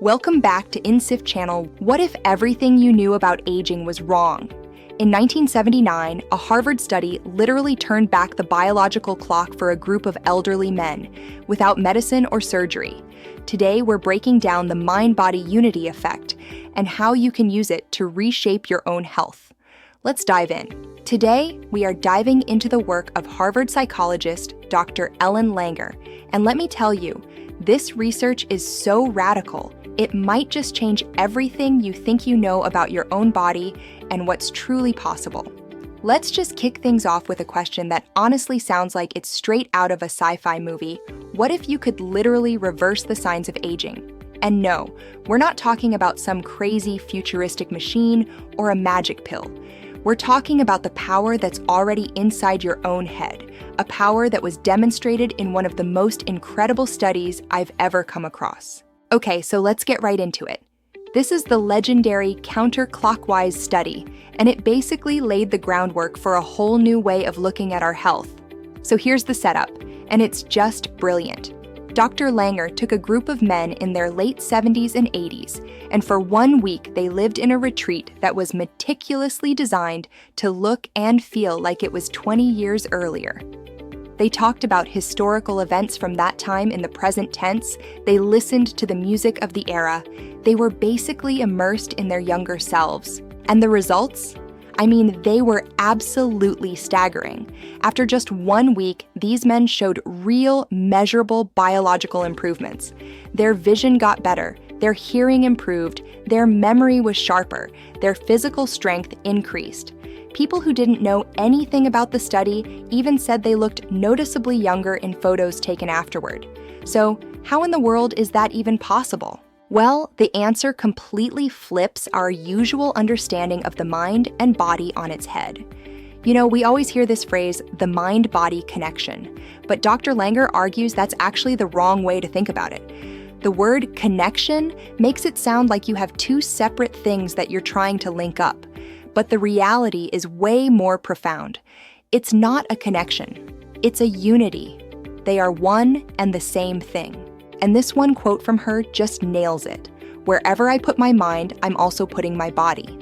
Welcome back to InSIF channel. What if everything you knew about aging was wrong? In 1979, a Harvard study literally turned back the biological clock for a group of elderly men without medicine or surgery. Today, we're breaking down the mind-body unity effect and how you can use it to reshape your own health. Let's dive in. Today, we are diving into the work of Harvard psychologist Dr. Ellen Langer. And let me tell you, this research is so radical, it might just change everything you think you know about your own body and what's truly possible. Let's just kick things off with a question that honestly sounds like it's straight out of a sci-fi movie. What if you could literally reverse the signs of aging? And no, we're not talking about some crazy futuristic machine or a magic pill. We're talking about the power that's already inside your own head, a power that was demonstrated in one of the most incredible studies I've ever come across. Okay, so let's get right into it. This is the legendary Counter-Clockwise Study, and it basically laid the groundwork for a whole new way of looking at our health. So here's the setup, and it's just brilliant. Dr. Langer took a group of men in their late 70s and 80s, and for 1 week they lived in a retreat that was meticulously designed to look and feel like it was 20 years earlier. They talked about historical events from that time in the present tense. They listened to the music of the era. They were basically immersed in their younger selves. And the results? I mean, they were absolutely staggering. After just 1 week, these men showed real, measurable biological improvements. Their vision got better, their hearing improved, their memory was sharper, their physical strength increased. People who didn't know anything about the study even said they looked noticeably younger in photos taken afterward. So, how in the world is that even possible? Well, the answer completely flips our usual understanding of the mind and body on its head. You know, we always hear this phrase, the mind-body connection, but Dr. Langer argues that's actually the wrong way to think about it. The word connection makes it sound like you have two separate things that you're trying to link up. But the reality is way more profound. It's not a connection, it's a unity. They are one and the same thing. And this one quote from her just nails it. Wherever I put my mind, I'm also putting my body.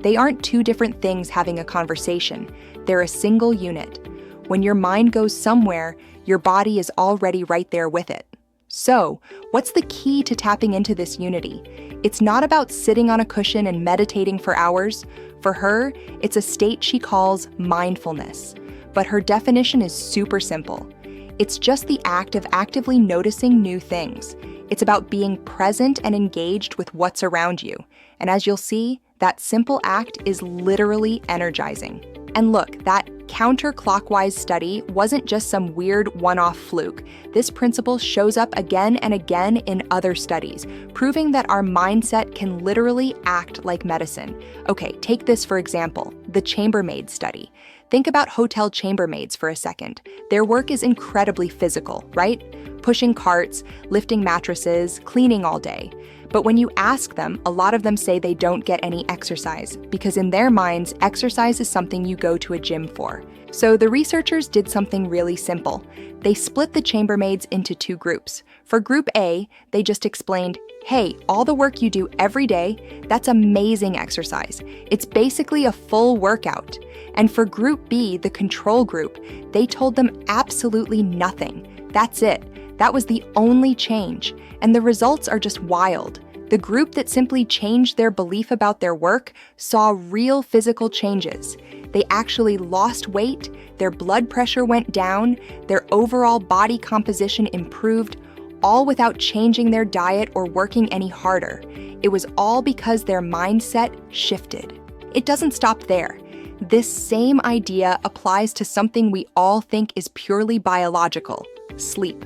They aren't two different things having a conversation. They're a single unit. When your mind goes somewhere, your body is already right there with it. So, what's the key to tapping into this unity? It's not about sitting on a cushion and meditating for hours. For her, it's a state she calls mindfulness. But her definition is super simple. It's just the act of actively noticing new things. It's about being present and engaged with what's around you. And as you'll see, that simple act is literally energizing. And look, that counter-clockwise study wasn't just some weird one-off fluke. This principle shows up again and again in other studies, proving that our mindset can literally act like medicine. Okay, take this for example, the chambermaid study. Think about hotel chambermaids for a second. Their work is incredibly physical, right? Pushing carts, lifting mattresses, cleaning all day. But when you ask them, a lot of them say they don't get any exercise, because in their minds, exercise is something you go to a gym for. So the researchers did something really simple. They split the chambermaids into two groups. For group A, they just explained, hey, all the work you do every day, that's amazing exercise. It's basically a full workout. And for group B, the control group, they told them absolutely nothing. That's it. That was the only change, and the results are just wild. The group that simply changed their belief about their work saw real physical changes. They actually lost weight, their blood pressure went down, their overall body composition improved, all without changing their diet or working any harder. It was all because their mindset shifted. It doesn't stop there. This same idea applies to something we all think is purely biological, sleep.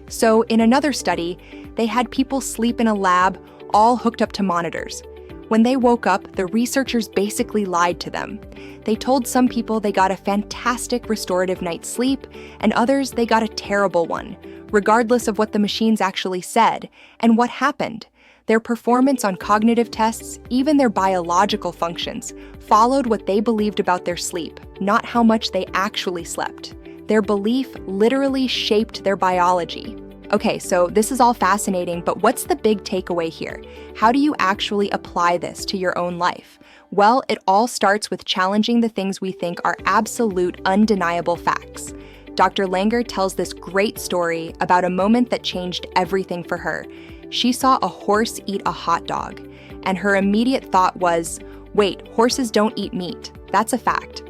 So in another study, they had people sleep in a lab, all hooked up to monitors. When they woke up, the researchers basically lied to them. They told some people they got a fantastic restorative night's sleep, and others they got a terrible one, regardless of what the machines actually said. And what happened? Their performance on cognitive tests, even their biological functions, followed what they believed about their sleep, not how much they actually slept. Their belief literally shaped their biology. Okay, so this is all fascinating, but what's the big takeaway here? How do you actually apply this to your own life? Well, it all starts with challenging the things we think are absolute, undeniable facts. Dr. Langer tells this great story about a moment that changed everything for her. She saw a horse eat a hot dog, and her immediate thought was, wait, horses don't eat meat. That's a fact.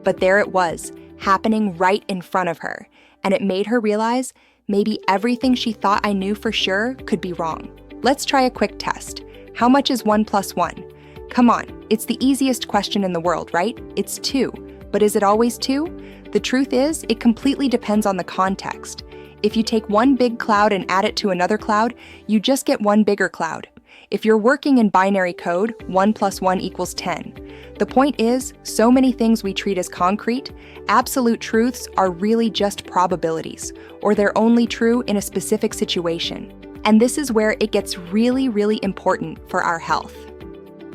But there it was, happening right in front of her, and it made her realize maybe everything she thought I knew for sure could be wrong. Let's try a quick test. How much is 1 + 1? Come on, it's the easiest question in the world, right? It's 2. But is it always 2? The truth is, it completely depends on the context. If you take one big cloud and add it to another cloud, you just get one bigger cloud. If you're working in binary code, 1 + 1 = 10. The point is, so many things we treat as concrete, absolute truths are really just probabilities, or they're only true in a specific situation. And this is where it gets really, really important for our health.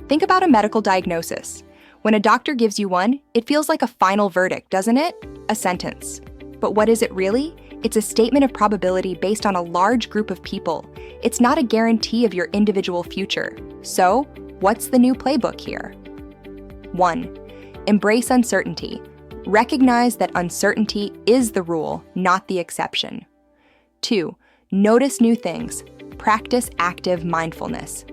Think about a medical diagnosis. When a doctor gives you one, it feels like a final verdict, doesn't it? A sentence. But what is it really? It's a statement of probability based on a large group of people. It's not a guarantee of your individual future. So, what's the new playbook here? 1. Embrace uncertainty. Recognize that uncertainty is the rule, not the exception. 2. Notice new things. Practice active mindfulness.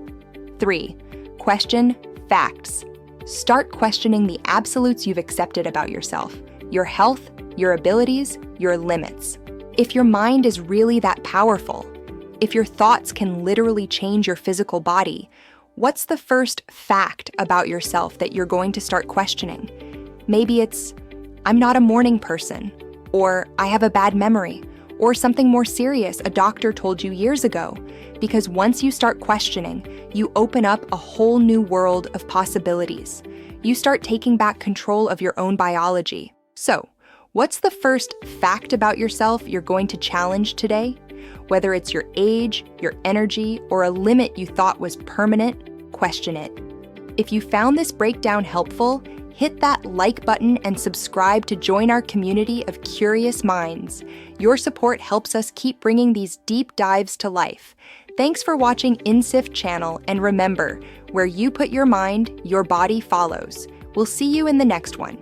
3. Question facts. Start questioning the absolutes you've accepted about yourself, your health, your abilities, your limits. If your mind is really that powerful, if your thoughts can literally change your physical body, what's the first fact about yourself that you're going to start questioning? Maybe it's, I'm not a morning person, or I have a bad memory, or something more serious a doctor told you years ago. Because once you start questioning, you open up a whole new world of possibilities. You start taking back control of your own biology. So, what's the first fact about yourself you're going to challenge today? Whether it's your age, your energy, or a limit you thought was permanent, question it. If you found this breakdown helpful, hit that like button and subscribe to join our community of curious minds. Your support helps us keep bringing these deep dives to life. Thanks for watching InSIF channel, and remember, where you put your mind, your body follows. We'll see you in the next one.